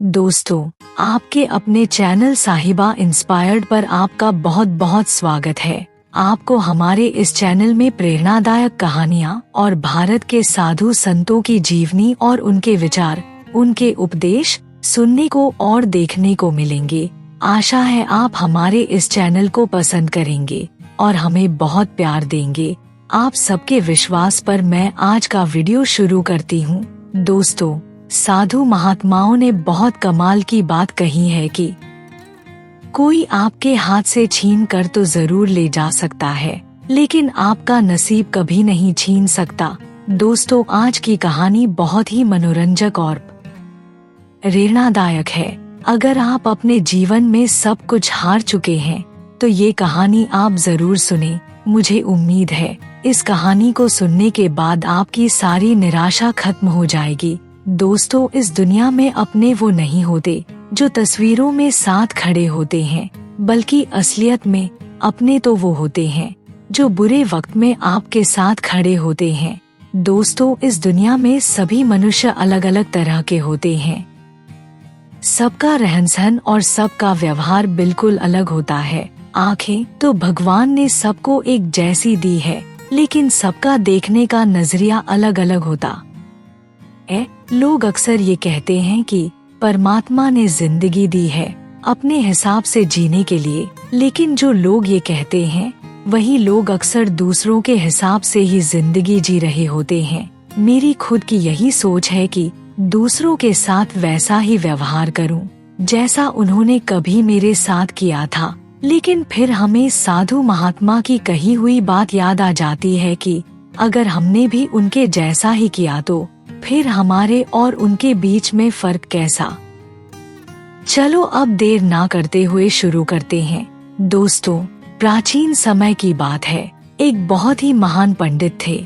दोस्तों, आपके अपने चैनल साहिबा इंस्पायर्ड पर आपका बहुत बहुत स्वागत है। आपको हमारे इस चैनल में प्रेरणादायक कहानियाँ और भारत के साधु संतों की जीवनी और उनके विचार, उनके उपदेश सुनने को और देखने को मिलेंगे। आशा है आप हमारे इस चैनल को पसंद करेंगे और हमें बहुत प्यार देंगे। आप सबके विश्वास पर मैं आज का वीडियो शुरू करती हूँ। दोस्तों, साधु महात्माओं ने बहुत कमाल की बात कही है कि कोई आपके हाथ से छीन कर तो जरूर ले जा सकता है, लेकिन आपका नसीब कभी नहीं छीन सकता। दोस्तों, आज की कहानी बहुत ही मनोरंजक और प्रेरणादायक है। अगर आप अपने जीवन में सब कुछ हार चुके हैं तो ये कहानी आप जरूर सुने। मुझे उम्मीद है इस कहानी को सुनने के बाद आपकी सारी निराशा खत्म हो जाएगी। दोस्तों, इस दुनिया में अपने वो नहीं होते जो तस्वीरों में साथ खड़े होते हैं, बल्कि असलियत में अपने तो वो होते हैं जो बुरे वक्त में आपके साथ खड़े होते हैं। दोस्तों, इस दुनिया में सभी मनुष्य अलग अलग तरह के होते हैं। सबका रहन सहन और सबका व्यवहार बिल्कुल अलग होता है। आंखें तो भगवान ने सबको एक जैसी दी है, लेकिन सबका देखने का नजरिया अलग अलग होता है। लोग अक्सर ये कहते हैं कि परमात्मा ने जिंदगी दी है अपने हिसाब से जीने के लिए, लेकिन जो लोग ये कहते हैं वही लोग अक्सर दूसरों के हिसाब से ही जिंदगी जी रहे होते हैं। मेरी खुद की यही सोच है कि दूसरों के साथ वैसा ही व्यवहार करूं जैसा उन्होंने कभी मेरे साथ किया था। लेकिन फिर हमें साधु महात्मा की कही हुई बात याद आ जाती है कि अगर हमने भी उनके जैसा ही किया तो फिर हमारे और उनके बीच में फर्क कैसा। चलो अब देर ना करते हुए शुरू करते हैं। दोस्तों, प्राचीन समय की बात है। एक बहुत ही महान पंडित थे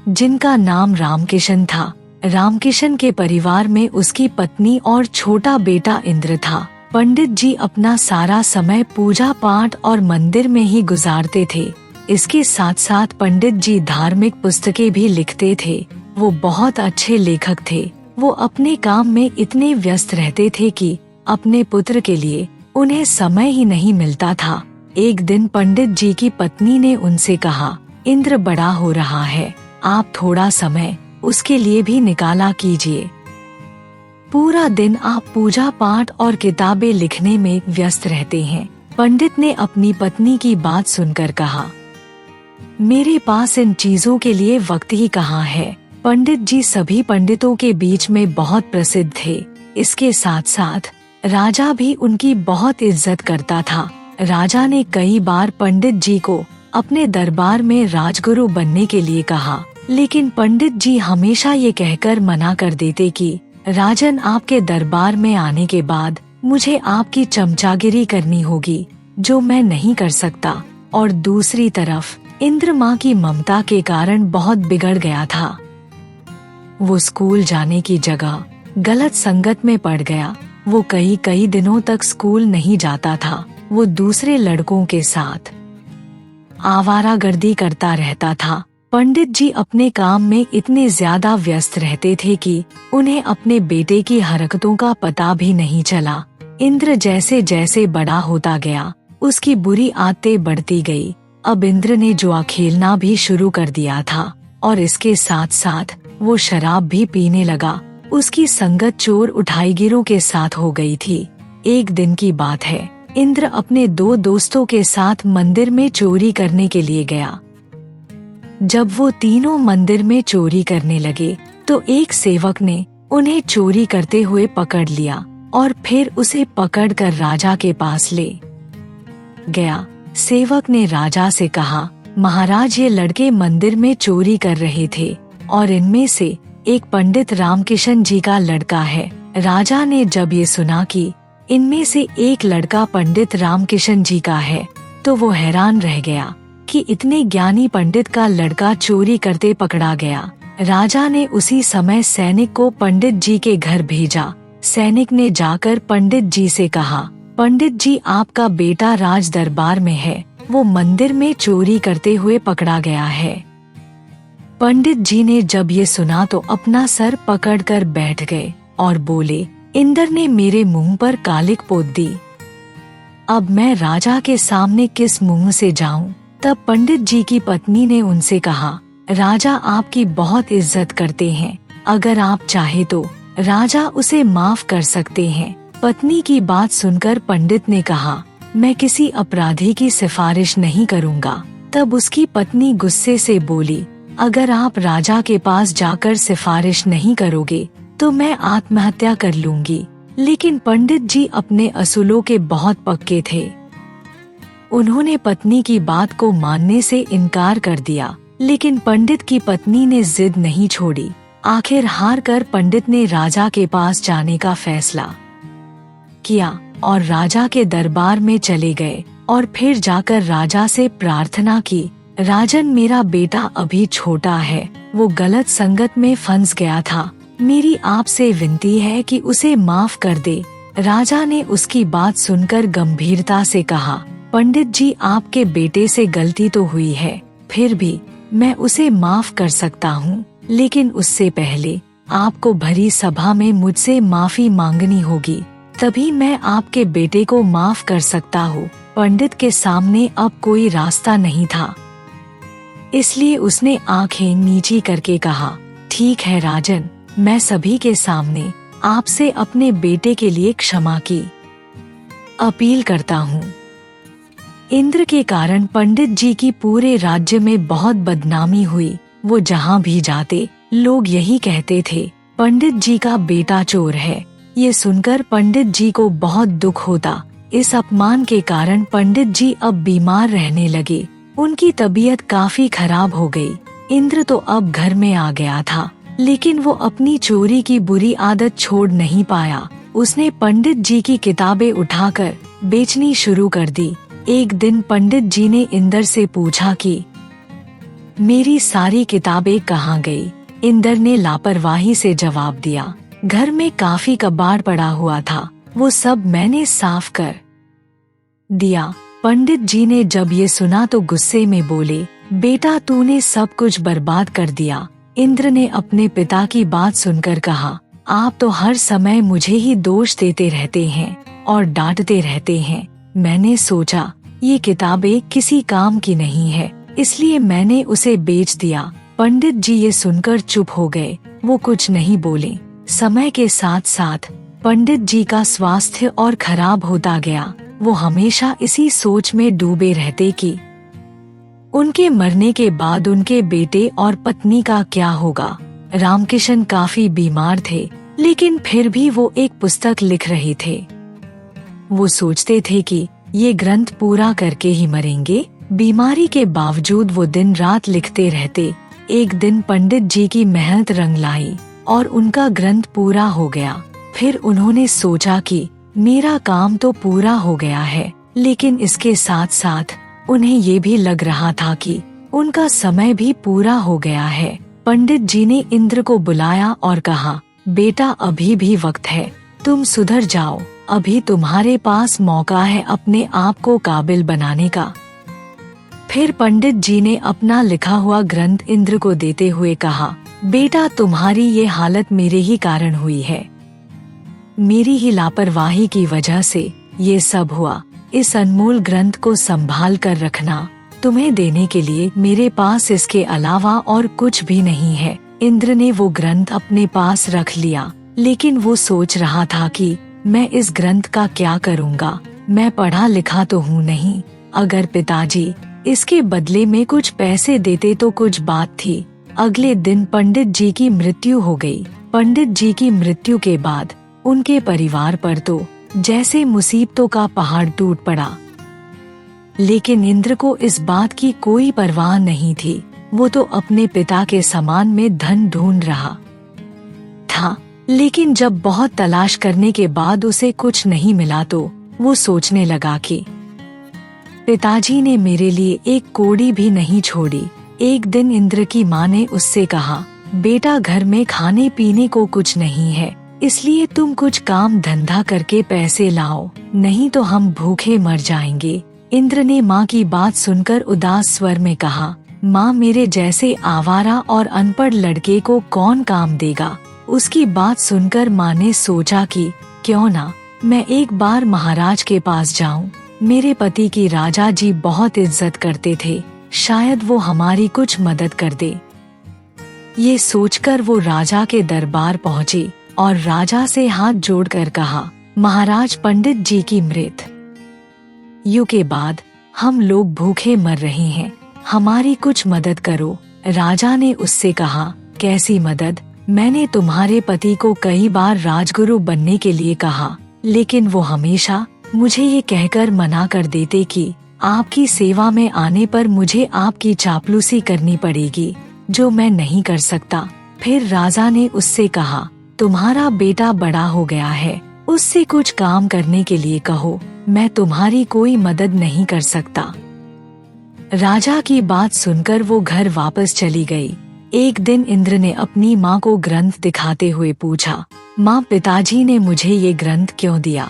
जिनका नाम रामकिशन था। रामकिशन के परिवार में उसकी पत्नी और छोटा बेटा इंद्र था। पंडित जी अपना सारा समय पूजा पाठ और मंदिर में ही गुजारते थे। इसके साथ साथ पंडित जी धार्मिक पुस्तकें भी लिखते थे। वो बहुत अच्छे लेखक थे। वो अपने काम में इतने व्यस्त रहते थे कि अपने पुत्र के लिए उन्हें समय ही नहीं मिलता था। एक दिन पंडित जी की पत्नी ने उनसे कहा, इंद्र बड़ा हो रहा है, आप थोड़ा समय उसके लिए भी निकाला कीजिए। पूरा दिन आप पूजा पाठ और किताबें लिखने में व्यस्त रहते हैं। पंडित ने अपनी पत्नी की बात सुनकर कहा, मेरे पास इन चीजों के लिए वक्त ही कहाँ है। पंडित जी सभी पंडितों के बीच में बहुत प्रसिद्ध थे। इसके साथ साथ राजा भी उनकी बहुत इज्जत करता था। राजा ने कई बार पंडित जी को अपने दरबार में राजगुरु बनने के लिए कहा, लेकिन पंडित जी हमेशा ये कहकर मना कर देते कि राजन, आपके दरबार में आने के बाद मुझे आपकी चमचागिरी करनी होगी, जो मैं नहीं कर सकता। और दूसरी तरफ इंद्र माँ की ममता के कारण बहुत बिगड़ गया था। वो स्कूल जाने की जगह गलत संगत में पड़ गया। वो कई दिनों तक स्कूल नहीं जाता था। वो दूसरे लड़कों के साथ आवारागर्दी करता रहता था। पंडित जी अपने काम में इतने ज्यादा व्यस्त रहते थे कि उन्हें अपने बेटे की हरकतों का पता भी नहीं चला। इंद्र जैसे जैसे बड़ा होता गया, उसकी बुरी आदतें बढ़ती गई। अब इंद्र ने जुआ खेलना भी शुरू कर दिया था और इसके साथ साथ वो शराब भी पीने लगा। उसकी संगत चोर उठाईगिरों के साथ हो गई थी। एक दिन की बात है, इंद्र अपने दो दोस्तों के साथ मंदिर में चोरी करने के लिए गया। जब वो तीनों मंदिर में चोरी करने लगे तो एक सेवक ने उन्हें चोरी करते हुए पकड़ लिया और फिर उसे पकड़कर राजा के पास ले गया। सेवक ने राजा से कहा, महाराज, ये लड़के मंदिर में चोरी कर रहे थे और इनमें से एक पंडित रामकिशन जी का लड़का है। राजा ने जब ये सुना कि इनमें से एक लड़का पंडित रामकिशन जी का है तो वो हैरान रह गया कि इतने ज्ञानी पंडित का लड़का चोरी करते पकड़ा गया। राजा ने उसी समय सैनिक को पंडित जी के घर भेजा। सैनिक ने जाकर पंडित जी से कहा, पंडित जी, आपका बेटा राज दरबार में है, वो मंदिर में चोरी करते हुए पकड़ा गया है। पंडित जी ने जब ये सुना तो अपना सर पकड़कर बैठ गए और बोले, इंद्र ने मेरे मुंह पर कालिक पोत दी। अब मैं राजा के सामने किस मुंह से जाऊं? तब पंडित जी की पत्नी ने उनसे कहा, राजा आपकी बहुत इज्जत करते हैं, अगर आप चाहे तो राजा उसे माफ कर सकते हैं। पत्नी की बात सुनकर पंडित ने कहा, मैं किसी अपराधी की सिफारिश नहीं करूंगा। तब उसकी पत्नी गुस्से से बोली, अगर आप राजा के पास जाकर सिफारिश नहीं करोगे तो मैं आत्महत्या कर लूंगी। लेकिन पंडित जी अपने असूलों के बहुत पक्के थे। उन्होंने पत्नी की बात को मानने से इनकार कर दिया, लेकिन पंडित की पत्नी ने जिद नहीं छोड़ी। आखिर हार कर पंडित ने राजा के पास जाने का फैसला किया और राजा के दरबार में चले गए और फिर जाकर राजा से प्रार्थना की, राजन मेरा बेटा अभी छोटा है, वो गलत संगत में फंस गया था, मेरी आपसे विनती है कि उसे माफ कर दे। राजा ने उसकी बात सुनकर गंभीरता से कहा, पंडित जी आपके बेटे से गलती तो हुई है, फिर भी मैं उसे माफ कर सकता हूँ, लेकिन उससे पहले आपको भरी सभा में मुझसे माफी मांगनी होगी, तभी मैं आपके बेटे को माफ कर सकता हूँ। पंडित के सामने अब कोई रास्ता नहीं था, इसलिए उसने आंखें नीची करके कहा, ठीक है राजन, मैं सभी के सामने आपसे अपने बेटे के लिए क्षमा की अपील करता हूँ। इंद्र के कारण पंडित जी की पूरे राज्य में बहुत बदनामी हुई। वो जहाँ भी जाते लोग यही कहते थे, पंडित जी का बेटा चोर है। ये सुनकर पंडित जी को बहुत दुख होता। इस अपमान के कारण पंडित जी अब बीमार रहने लगे। उनकी तबीयत काफी खराब हो गई। इंद्र तो अब घर में आ गया था, लेकिन वो अपनी चोरी की बुरी आदत छोड़ नहीं पाया। उसने पंडित जी की किताबें उठाकर बेचनी शुरू कर दी। एक दिन पंडित जी ने इंद्र से पूछा कि मेरी सारी किताबें कहाँ गई? इंद्र ने लापरवाही से जवाब दिया, घर में काफी कबाड़ पड़ा हुआ था, वो सब मैंने साफ कर दिया। पंडित जी ने जब ये सुना तो गुस्से में बोले, बेटा तूने सब कुछ बर्बाद कर दिया। इंद्र ने अपने पिता की बात सुनकर कहा, आप तो हर समय मुझे ही दोष देते रहते हैं और डांटते रहते हैं। मैंने सोचा ये किताबें किसी काम की नहीं है, इसलिए मैंने उसे बेच दिया। पंडित जी ये सुनकर चुप हो गए, वो कुछ नहीं बोले। समय के साथ साथ पंडित जी का स्वास्थ्य और खराब होता गया। वो हमेशा इसी सोच में डूबे रहते कि उनके मरने के बाद उनके बेटे और पत्नी का क्या होगा। रामकिशन काफी बीमार थे, लेकिन फिर भी वो एक पुस्तक लिख रहे थे। वो सोचते थे कि ये ग्रंथ पूरा करके ही मरेंगे। बीमारी के बावजूद वो दिन रात लिखते रहते। एक दिन पंडित जी की मेहनत रंग लाई और उनका ग्रंथ पूरा हो गया। फिर उन्होंने सोचा कि मेरा काम तो पूरा हो गया है, लेकिन इसके साथ साथ उन्हें ये भी लग रहा था कि उनका समय भी पूरा हो गया है। पंडित जी ने इंद्र को बुलाया और कहा, बेटा अभी भी वक्त है, तुम सुधर जाओ, अभी तुम्हारे पास मौका है अपने आप को काबिल बनाने का। फिर पंडित जी ने अपना लिखा हुआ ग्रंथ इंद्र को देते हुए कहा, बेटा तुम्हारी ये हालत मेरे ही कारण हुई है, मेरी ही लापरवाही की वजह से ये सब हुआ। इस अनमोल ग्रंथ को संभाल कर रखना, तुम्हें देने के लिए मेरे पास इसके अलावा और कुछ भी नहीं है। इंद्र ने वो ग्रंथ अपने पास रख लिया, लेकिन वो सोच रहा था कि मैं इस ग्रंथ का क्या करूँगा, मैं पढ़ा लिखा तो हूँ नहीं। अगर पिताजी इसके बदले में कुछ पैसे देते तो कुछ बात थी। अगले दिन पंडित जी की मृत्यु हो गई। पंडित जी की मृत्यु के बाद उनके परिवार पर तो जैसे मुसीबतों का पहाड़ टूट पड़ा। लेकिन इंद्र को इस बात की कोई परवाह नहीं थी। वो तो अपने पिता के समान में धन ढूंढ रहा था, लेकिन जब बहुत तलाश करने के बाद उसे कुछ नहीं मिला तो वो सोचने लगा कि पिताजी ने मेरे लिए एक कौड़ी भी नहीं छोड़ी। एक दिन इंद्र की माँ ने उससे कहा, बेटा घर में खाने पीने को कुछ नहीं है, इसलिए तुम कुछ काम धंधा करके पैसे लाओ, नहीं तो हम भूखे मर जाएंगे। इंद्र ने माँ की बात सुनकर उदास स्वर में कहा, माँ मेरे जैसे आवारा और अनपढ़ लड़के को कौन काम देगा। उसकी बात सुनकर माँ ने सोचा कि क्यों ना मैं एक बार महाराज के पास जाऊं। मेरे पति की राजा जी बहुत इज्जत करते थे, शायद वो हमारी कुछ मदद कर दे। ये सोचकर वो राजा के दरबार पहुँची और राजा से हाथ जोड़कर कहा, महाराज, पंडित जी की मृत्यु के बाद हम लोग भूखे मर रहे हैं, हमारी कुछ मदद करो। राजा ने उससे कहा, कैसी मदद? मैंने तुम्हारे पति को कई बार राजगुरु बनने के लिए कहा, लेकिन वो हमेशा मुझे ये कहकर मना कर देते कि आपकी सेवा में आने पर मुझे आपकी चापलूसी करनी पड़ेगी, जो मैं नहीं कर सकता। फिर राजा ने उससे कहा, तुम्हारा बेटा बड़ा हो गया है, उससे कुछ काम करने के लिए कहो, मैं तुम्हारी कोई मदद नहीं कर सकता। राजा की बात सुनकर वो घर वापस चली गई। एक दिन इंद्र ने अपनी माँ को ग्रंथ दिखाते हुए पूछा, माँ, पिताजी ने मुझे ये ग्रंथ क्यों दिया?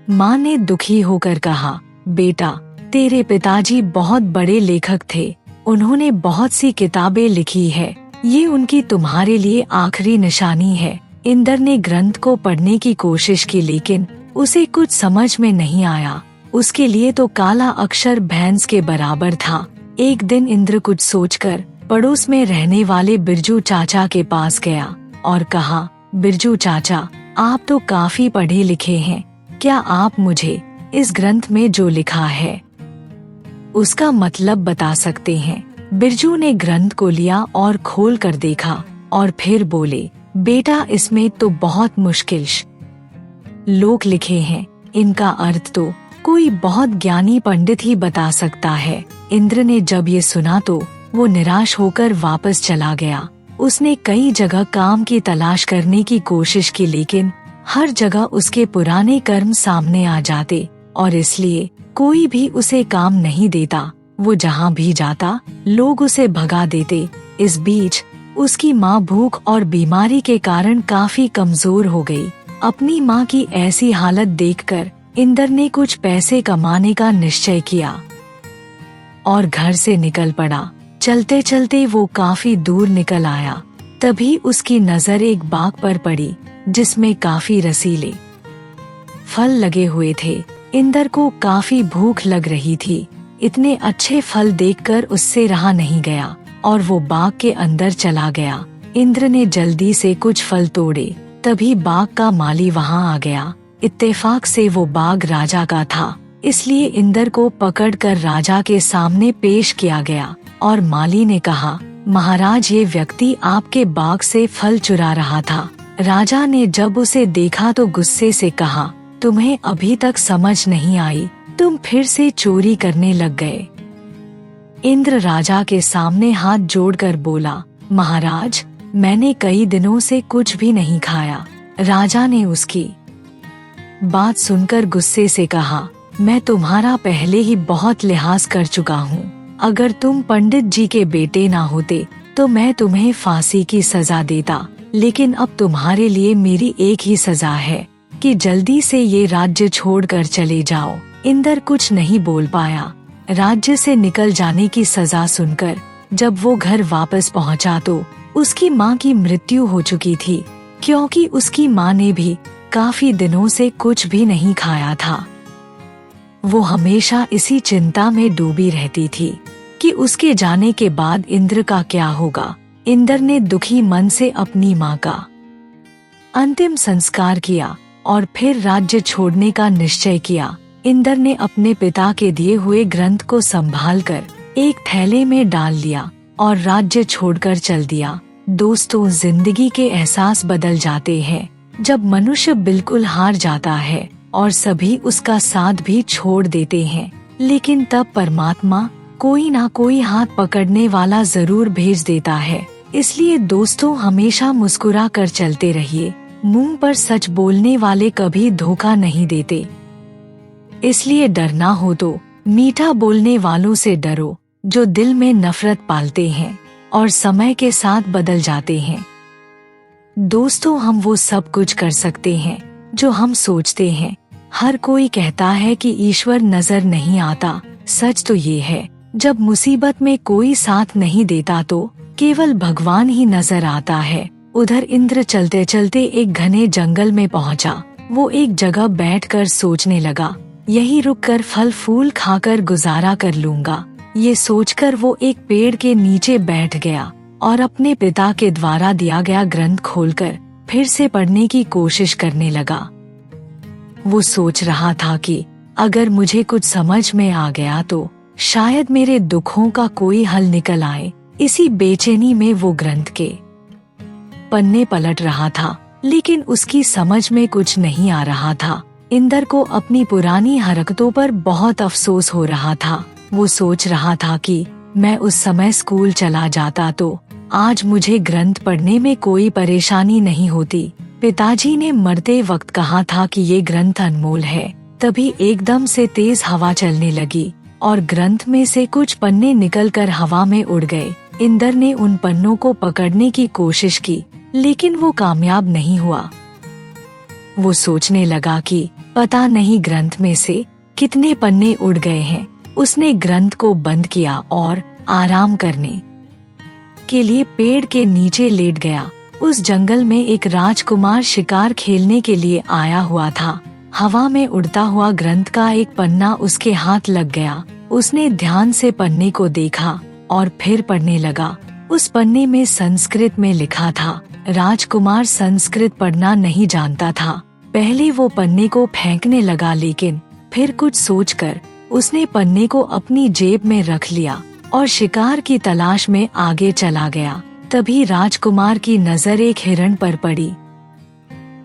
माँ ने दुखी होकर कहा, बेटा, तेरे पिताजी बहुत बड़े लेखक थे, उन्होंने बहुत सी किताबें लिखी है, ये उनकी तुम्हारे लिए आखिरी निशानी है। इंद्र ने ग्रंथ को पढ़ने की कोशिश की, लेकिन उसे कुछ समझ में नहीं आया। उसके लिए तो काला अक्षर भैंस के बराबर था। एक दिन इंद्र कुछ सोचकर पड़ोस में रहने वाले बिरजू चाचा के पास गया और कहा, बिरजू चाचा, आप तो काफी पढ़े लिखे हैं, क्या आप मुझे इस ग्रंथ में जो लिखा है उसका मतलब बता सकते हैं? बिरजू ने ग्रंथ को लिया और खोल कर देखा और फिर बोले, बेटा, इसमें तो बहुत मुश्किल श्लोक लिखे हैं, इनका अर्थ तो कोई बहुत ज्ञानी पंडित ही बता सकता है। इंद्र ने जब ये सुना तो वो निराश होकर वापस चला गया। उसने कई जगह काम की तलाश करने की कोशिश की, लेकिन हर जगह उसके पुराने कर्म सामने आ जाते और इसलिए कोई भी उसे काम नहीं देता। वो जहाँ भी जाता लोग उसे भगा देते। इस बीच उसकी माँ भूख और बीमारी के कारण काफी कमजोर हो गई। अपनी माँ की ऐसी हालत देखकर इंद्र ने कुछ पैसे कमाने का निश्चय किया और घर से निकल पड़ा। चलते चलते वो काफी दूर निकल आया। तभी उसकी नजर एक बाग पर पड़ी जिसमें काफी रसीले फल लगे हुए थे। इंद्र को काफी भूख लग रही थी। इतने अच्छे फल देखकर उससे रहा नहीं गया और वो बाग के अंदर चला गया। इंद्र ने जल्दी से कुछ फल तोड़े। तभी बाग का माली वहाँ आ गया। इत्तेफाक से वो बाग राजा का था, इसलिए इंद्र को पकड़कर राजा के सामने पेश किया गया और माली ने कहा, महाराज, ये व्यक्ति आपके बाग से फल चुरा रहा था। राजा ने जब उसे देखा तो गुस्से से कहा, तुम्हें अभी तक समझ नहीं आई, तुम फिर से चोरी करने लग गए। इंद्र राजा के सामने हाथ जोड़कर बोला, महाराज, मैंने कई दिनों से कुछ भी नहीं खाया। राजा ने उसकी बात सुनकर गुस्से से कहा, मैं तुम्हारा पहले ही बहुत लिहाज कर चुका हूँ। अगर तुम पंडित जी के बेटे ना होते तो मैं तुम्हें फांसी की सजा देता, लेकिन अब तुम्हारे लिए मेरी एक ही सजा है कि जल्दी से ये राज्य छोड़कर चले जाओ। इंद्र कुछ नहीं बोल पाया। राज्य से निकल जाने की सजा सुनकर जब वो घर वापस पहुंचा तो उसकी माँ की मृत्यु हो चुकी थी, क्योंकि उसकी माँ ने भी काफी दिनों से कुछ भी नहीं खाया था। वो हमेशा इसी चिंता में डूबी रहती थी कि उसके जाने के बाद इंद्र का क्या होगा। इंद्र ने दुखी मन से अपनी माँ का अंतिम संस्कार किया और फिर राज्य छोड़ने का निश्चय किया। इंद्र ने अपने पिता के दिए हुए ग्रंथ को संभालकर एक थैले में डाल लिया और राज्य छोड़कर चल दिया। दोस्तों, जिंदगी के एहसास बदल जाते हैं जब मनुष्य बिल्कुल हार जाता है और सभी उसका साथ भी छोड़ देते हैं, लेकिन तब परमात्मा कोई ना कोई हाथ पकड़ने वाला जरूर भेज देता है। इसलिए दोस्तों, हमेशा मुस्कुरा कर चलते रहिए। मुंह पर सच बोलने वाले कभी धोखा नहीं देते। इसलिए डरना हो तो मीठा बोलने वालों से डरो जो दिल में नफरत पालते हैं और समय के साथ बदल जाते हैं। दोस्तों, हम वो सब कुछ कर सकते हैं जो हम सोचते हैं। हर कोई कहता है कि ईश्वर नजर नहीं आता। सच तो ये है, जब मुसीबत में कोई साथ नहीं देता तो केवल भगवान ही नजर आता है। उधर इंद्र चलते चलते एक घने जंगल में पहुंचा। वो एक जगह बैठकर सोचने लगा, यही रुककर फल फूल खाकर गुजारा कर लूंगा। ये सोचकर वो एक पेड़ के नीचे बैठ गया और अपने पिता के द्वारा दिया गया ग्रंथ खोलकर फिर से पढ़ने की कोशिश करने लगा। वो सोच रहा था कि अगर मुझे कुछ समझ में आ गया तो शायद मेरे दुखों का कोई हल निकल आए। इसी बेचैनी में वो ग्रंथ के पन्ने पलट रहा था, लेकिन उसकी समझ में कुछ नहीं आ रहा था। इंदर को अपनी पुरानी हरकतों पर बहुत अफसोस हो रहा था। वो सोच रहा था कि मैं उस समय स्कूल चला जाता तो आज मुझे ग्रंथ पढ़ने में कोई परेशानी नहीं होती। पिताजी ने मरते वक्त कहा था कि ये ग्रंथ अनमोल है। तभी एकदम से तेज हवा चलने लगी और ग्रंथ में से कुछ पन्ने निकलकर हवा में उड़ गए। इंदर ने उन पन्नों को पकड़ने की कोशिश की, लेकिन वो कामयाब नहीं हुआ। वो सोचने लगा कि पता नहीं ग्रंथ में से कितने पन्ने उड़ गए हैं। उसने ग्रंथ को बंद किया और आराम करने के लिए पेड़ के नीचे लेट गया। उस जंगल में एक राजकुमार शिकार खेलने के लिए आया हुआ था। हवा में उड़ता हुआ ग्रंथ का एक पन्ना उसके हाथ लग गया। उसने ध्यान से पन्ने को देखा और फिर पढ़ने लगा। उस पन्ने में संस्कृत में लिखा था। राजकुमार संस्कृत पढ़ना नहीं जानता था। पहले वो पन्ने को फेंकने लगा, लेकिन फिर कुछ सोचकर उसने पन्ने को अपनी जेब में रख लिया और शिकार की तलाश में आगे चला गया। तभी राजकुमार की नजर एक हिरण पर पड़ी।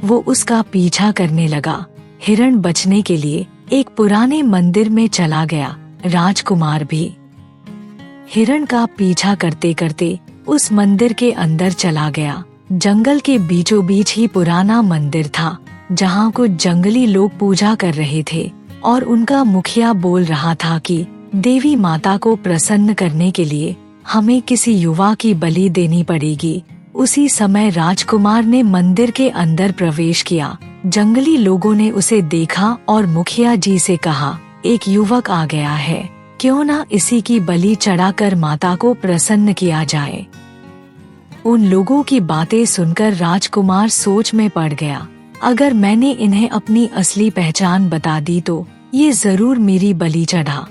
वो उसका पीछा करने लगा। हिरण बचने के लिए एक पुराने मंदिर में चला गया। राजकुमार भी हिरण का पीछा करते करते उस मंदिर के अंदर चला गया। जंगल के बीचों बीच ही पुराना मंदिर था, जहाँ कुछ जंगली लोग पूजा कर रहे थे और उनका मुखिया बोल रहा था कि देवी माता को प्रसन्न करने के लिए हमें किसी युवा की बलि देनी पड़ेगी। उसी समय राजकुमार ने मंदिर के अंदर प्रवेश किया। जंगली लोगों ने उसे देखा और मुखिया जी से कहा, एक युवक आ गया है, क्यों ना इसी की बलि चढ़ाकर माता को प्रसन्न किया जाए। उन लोगों की बातें सुनकर राजकुमार सोच में पड़ गया, अगर मैंने इन्हें अपनी असली पहचान बता दी तो ये जरूर मेरी बलि चढ़ा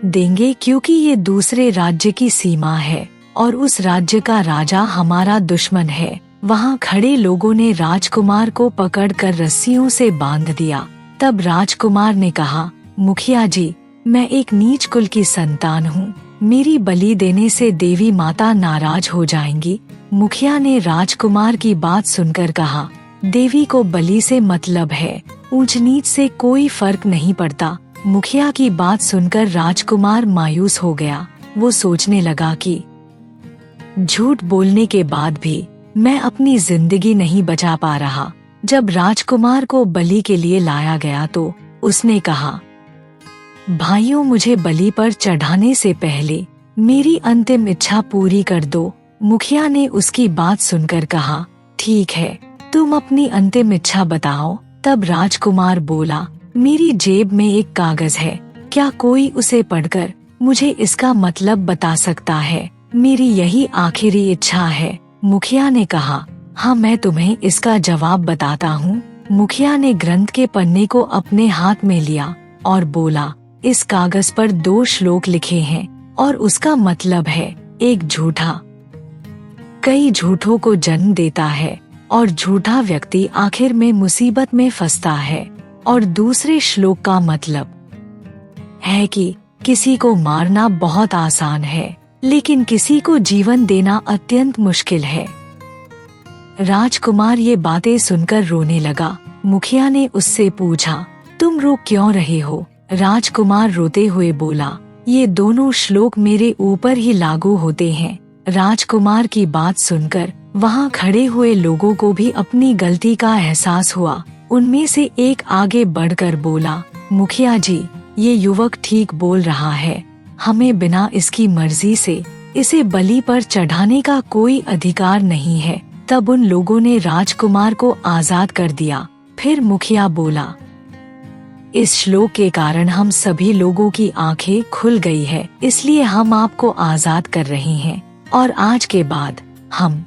देंगे, क्योंकि ये दूसरे राज्य की सीमा है और उस राज्य का राजा हमारा दुश्मन है। वहाँ खड़े लोगों ने राजकुमार को पकड़कर रस्सियों से बांध दिया। तब राजकुमार ने कहा, मुखिया जी, मैं एक नीच कुल की संतान हूँ, मेरी बलि देने से देवी माता नाराज हो जाएंगी। मुखिया ने राजकुमार की बात सुनकर कहा, देवी को बलि से मतलब है, ऊंच नीच से कोई फर्क नहीं पड़ता। मुखिया की बात सुनकर राजकुमार मायूस हो गया। वो सोचने लगा कि झूठ बोलने के बाद भी मैं अपनी जिंदगी नहीं बचा पा रहा। जब राजकुमार को बलि के लिए लाया गया तो उसने कहा, भाइयों, मुझे बलि पर चढ़ाने से पहले मेरी अंतिम इच्छा पूरी कर दो। मुखिया ने उसकी बात सुनकर कहा, ठीक है, तुम अपनी अंतिम इच्छा बताओ। तब राजकुमार बोला, मेरी जेब में एक कागज है, क्या कोई उसे पढ़कर मुझे इसका मतलब बता सकता है? मेरी यही आखिरी इच्छा है। मुखिया ने कहा, हाँ, मैं तुम्हें इसका जवाब बताता हूँ। मुखिया ने ग्रंथ के पन्ने को अपने हाथ में लिया और बोला, इस कागज पर 2 श्लोक लिखे हैं और उसका मतलब है, एक झूठा कई झूठों को जन्म देता है और झूठा व्यक्ति आखिर में मुसीबत में फंसता है। और दूसरे श्लोक का मतलब है कि किसी को मारना बहुत आसान है, लेकिन किसी को जीवन देना अत्यंत मुश्किल है। राजकुमार ये बातें सुनकर रोने लगा। मुखिया ने उससे पूछा, तुम रो क्यों रहे हो? राजकुमार रोते हुए बोला, ये दोनों श्लोक मेरे ऊपर ही लागू होते हैं। राजकुमार की बात सुनकर वहाँ खड़े हुए लोगों को भी अपनी गलती का एहसास हुआ। उनमें से एक आगे बढ़कर बोला, मुखिया जी, ये युवक ठीक बोल रहा है, हमें बिना इसकी मर्जी से इसे बलि पर चढ़ाने का कोई अधिकार नहीं है। तब उन लोगों ने राजकुमार को आजाद कर दिया। फिर मुखिया बोला, इस श्लोक के कारण हम सभी लोगों की आंखें खुल गई है, इसलिए हम आपको आजाद कर रहे हैं और आज के बाद हम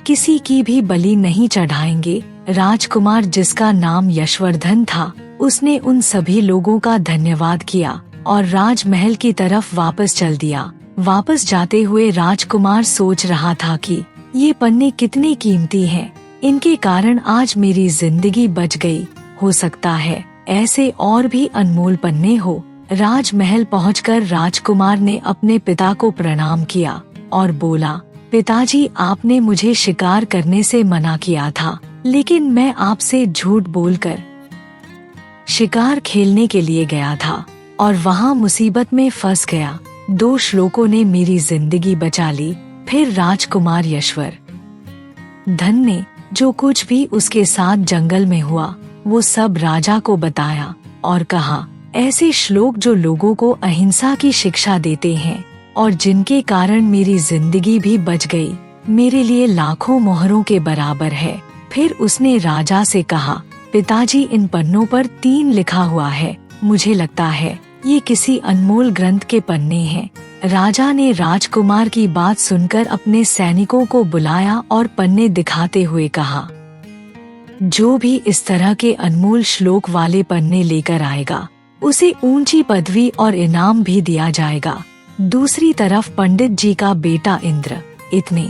किसी की भी बलि नहीं चढ़ाएंगे। राजकुमार जिसका नाम यशवर्धन था, उसने उन सभी लोगों का धन्यवाद किया और राजमहल की तरफ वापस चल दिया। वापस जाते हुए राजकुमार सोच रहा था कि ये पन्ने कितने कीमती हैं, इनके कारण आज मेरी जिंदगी बच गई। हो सकता है ऐसे और भी अनमोल पन्ने हो। राजमहल पहुंचकर राजकुमार ने अपने पिता को प्रणाम किया और बोला, पिताजी, आपने मुझे शिकार करने से मना किया था, लेकिन मैं आपसे झूठ बोलकर शिकार खेलने के लिए गया था और वहाँ मुसीबत में फंस गया। 2 श्लोकों ने मेरी जिंदगी बचा ली। फिर राजकुमार यशवर्धन ने जो कुछ भी उसके साथ जंगल में हुआ वो सब राजा को बताया और कहा, ऐसे श्लोक जो लोगों को अहिंसा की शिक्षा देते हैं और जिनके कारण मेरी जिंदगी भी बच गई, मेरे लिए लाखों मोहरों के बराबर है। फिर उसने राजा से कहा, पिताजी, इन पन्नों पर 3 लिखा हुआ है। मुझे लगता है ये किसी अनमोल ग्रंथ के पन्ने हैं। राजा ने राजकुमार की बात सुनकर अपने सैनिकों को बुलाया और पन्ने दिखाते हुए कहा, जो भी इस तरह के अनमोल श्लोक वाले पन्ने लेकर आएगा, उसे ऊंची पदवी और इनाम भी दिया जाएगा। दूसरी तरफ पंडित जी का बेटा इंद्र इतने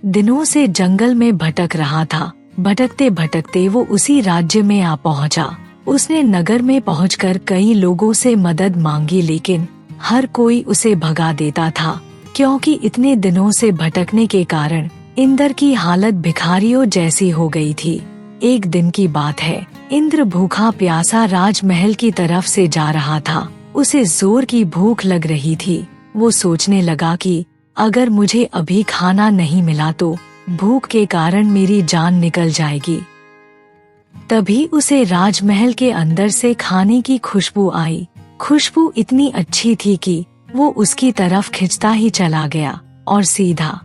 दिनों से जंगल में भटक रहा था। भटकते भटकते वो उसी राज्य में आ पहुंचा। उसने नगर में पहुंचकर कई लोगों से मदद मांगी, लेकिन हर कोई उसे भगा देता था, क्योंकि इतने दिनों से भटकने के कारण इंद्र की हालत भिखारियों जैसी हो गई थी। एक दिन की बात है, इंद्र भूखा प्यासा राजमहल की तरफ से जा रहा था। उसे जोर की भूख लग रही थी। वो सोचने लगा कि अगर मुझे अभी खाना नहीं मिला तो भूख के कारण मेरी जान निकल जाएगी। तभी उसे राजमहल के अंदर से खाने की खुशबू आई। खुशबू इतनी अच्छी थी कि वो उसकी तरफ खिंचता ही चला गया और सीधा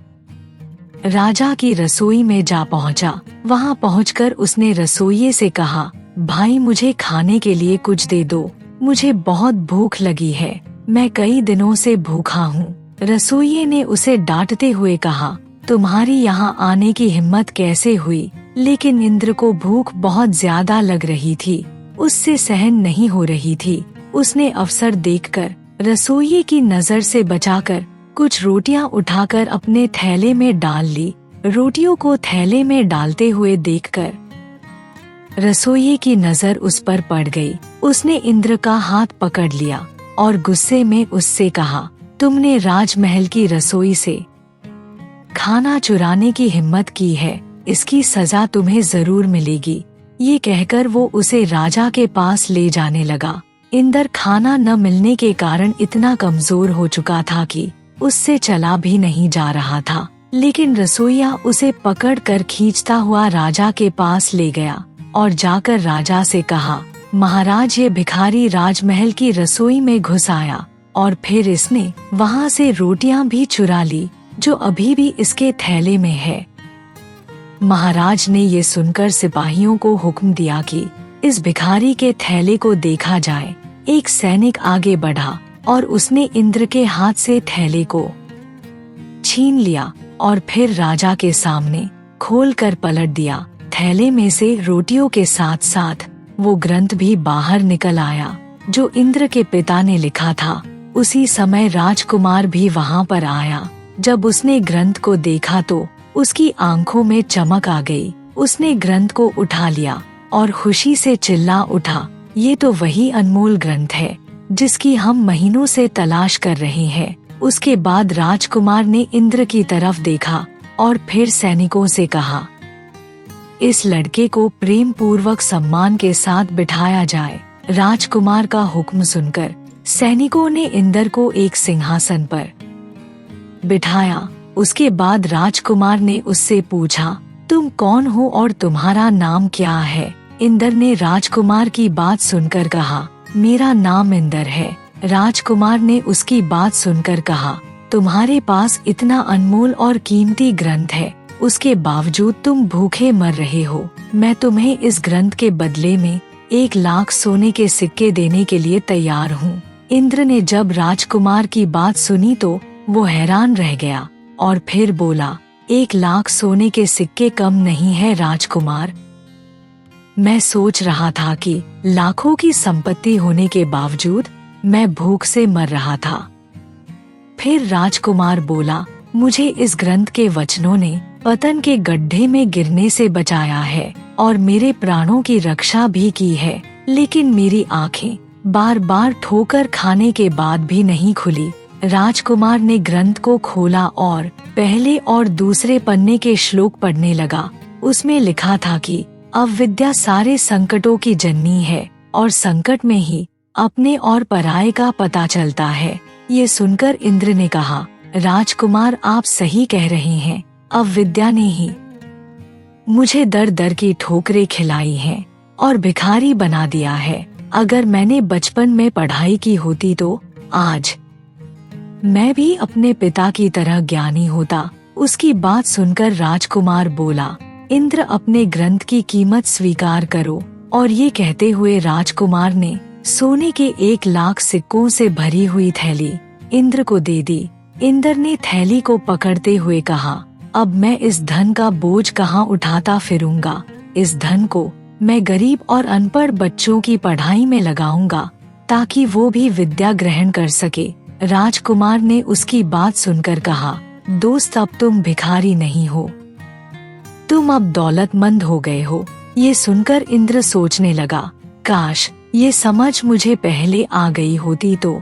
राजा की रसोई में जा पहुंचा। वहां पहुंचकर उसने रसोइये से कहा, भाई, मुझे खाने के लिए कुछ दे दो, मुझे बहुत भूख लगी है, मैं कई दिनों से भूखा हूँ। रसोइये ने उसे डांटते हुए कहा, तुम्हारी यहाँ आने की हिम्मत कैसे हुई? लेकिन इंद्र को भूख बहुत ज्यादा लग रही थी, उससे सहन नहीं हो रही थी। उसने अवसर देखकर रसोइये की नजर से बचाकर कुछ रोटियां उठाकर अपने थैले में डाल ली। रोटियों को थैले में डालते हुए देखकर रसोइये की नजर उस पर पड़ गई। उसने इंद्र का हाथ पकड़ लिया और गुस्से में उससे कहा, तुमने राजमहल की रसोई से खाना चुराने की हिम्मत की है, इसकी सजा तुम्हें जरूर मिलेगी। ये कहकर वो उसे राजा के पास ले जाने लगा। इंद्र खाना न मिलने के कारण इतना कमजोर हो चुका था कि उससे चला भी नहीं जा रहा था, लेकिन रसोइया उसे पकड़कर खींचता हुआ राजा के पास ले गया और जाकर राजा से कहा, महाराज, ये भिखारी राजमहल की रसोई में घुस आया और फिर इसने वहाँ से रोटियां भी चुरा ली जो अभी भी इसके थैले में है। महाराज ने ये सुनकर सिपाहियों को हुक्म दिया कि इस भिखारी के थैले को देखा जाए। एक सैनिक आगे बढ़ा और उसने इंद्र के हाथ से थैले को छीन लिया और फिर राजा के सामने खोलकर पलट दिया। थैले में से रोटियों के साथ साथ वो ग्रंथ भी बाहर निकल आया जो इंद्र के पिता ने लिखा था। उसी समय राजकुमार भी वहाँ पर आया। जब उसने ग्रंथ को देखा तो उसकी आंखों में चमक आ गई। उसने ग्रंथ को उठा लिया और खुशी से चिल्ला उठा, ये तो वही अनमोल ग्रंथ है जिसकी हम महीनों से तलाश कर रहे हैं। उसके बाद राजकुमार ने इंद्र की तरफ देखा और फिर सैनिकों से कहा, इस लड़के को प्रेम पूर्वक सम्मान के साथ बिठाया जाए। राजकुमार का हुक्म सुनकर सैनिकों ने इंद्र को एक सिंहासन पर बिठाया। उसके बाद राजकुमार ने उससे पूछा, तुम कौन हो और तुम्हारा नाम क्या है? इंद्र ने राजकुमार की बात सुनकर कहा, मेरा नाम इंद्र है। राजकुमार ने उसकी बात सुनकर कहा, तुम्हारे पास इतना अनमोल और कीमती ग्रंथ है, उसके बावजूद तुम भूखे मर रहे हो। मैं तुम्हें इस ग्रंथ के बदले में 1 लाख सोने के सिक्के देने के लिए तैयार हूँ। इंद्र ने जब राजकुमार की बात सुनी तो वो हैरान रह गया और फिर बोला, 1,00,000 सोने के सिक्के कम नहीं है राजकुमार। मैं सोच रहा था कि लाखों की संपत्ति होने के बावजूद मैं भूख से मर रहा था। फिर राजकुमार बोला, मुझे इस ग्रंथ के वचनों ने पतन के गड्ढे में गिरने से बचाया है और मेरे प्राणों की रक्षा भी की है, लेकिन मेरी आंखें बार बार ठोकर खाने के बाद भी नहीं खुली। राजकुमार ने ग्रंथ को खोला और पहले और दूसरे पन्ने के श्लोक पढ़ने लगा। उसमें लिखा था कि अविद्या सारे संकटों की जननी है और संकट में ही अपने और पराये का पता चलता है। ये सुनकर इंद्र ने कहा, राजकुमार आप सही कह रहे हैं, अविद्या ने ही मुझे दर दर की ठोकरें खिलाई हैं और भिखारी बना दिया है। अगर मैंने बचपन में पढ़ाई की होती तो आज मैं भी अपने पिता की तरह ज्ञानी होता। उसकी बात सुनकर राजकुमार बोला, इंद्र अपने ग्रंथ की कीमत स्वीकार करो। और ये कहते हुए राजकुमार ने सोने के 1,00,000 सिक्कों से भरी हुई थैली इंद्र को दे दी। इंद्र ने थैली को पकड़ते हुए कहा, अब मैं इस धन का बोझ कहाँ उठाता फिरूंगा। इस धन को मैं गरीब और अनपढ़ बच्चों की पढ़ाई में लगाऊंगा ताकि वो भी विद्या ग्रहण कर सके। राजकुमार ने उसकी बात सुनकर कहा, दोस्त अब तुम भिखारी नहीं हो, तुम अब दौलतमंद हो गए हो। ये सुनकर इंद्र सोचने लगा, काश ये समझ मुझे पहले आ गई होती तो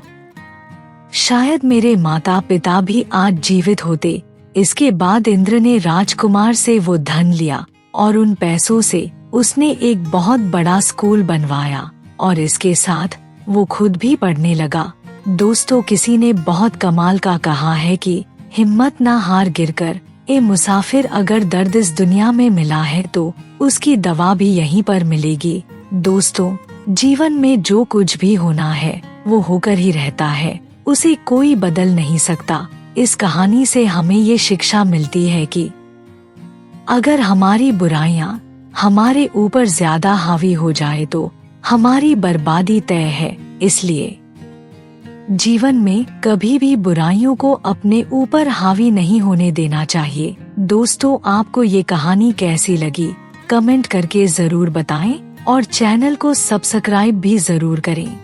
शायद मेरे माता पिता भी आज जीवित होते। इसके बाद इंद्र ने राजकुमार से वो धन लिया और उन पैसों से उसने एक बहुत बड़ा स्कूल बनवाया और इसके साथ वो खुद भी पढ़ने लगा। दोस्तों, किसी ने बहुत कमाल का कहा है कि हिम्मत ना हार गिरकर ए मुसाफिर, अगर दर्द इस दुनिया में मिला है तो उसकी दवा भी यहीं पर मिलेगी। दोस्तों, जीवन में जो कुछ भी होना है वो होकर ही रहता है, उसे कोई बदल नहीं सकता। इस कहानी से हमें ये शिक्षा मिलती है कि अगर हमारी बुराइयां हमारे ऊपर ज्यादा हावी हो जाए तो हमारी बर्बादी तय है। इसलिए जीवन में कभी भी बुराइयों को अपने ऊपर हावी नहीं होने देना चाहिए। दोस्तों, आपको ये कहानी कैसी लगी कमेंट करके जरूर बताएं और चैनल को सब्सक्राइब भी जरूर करें।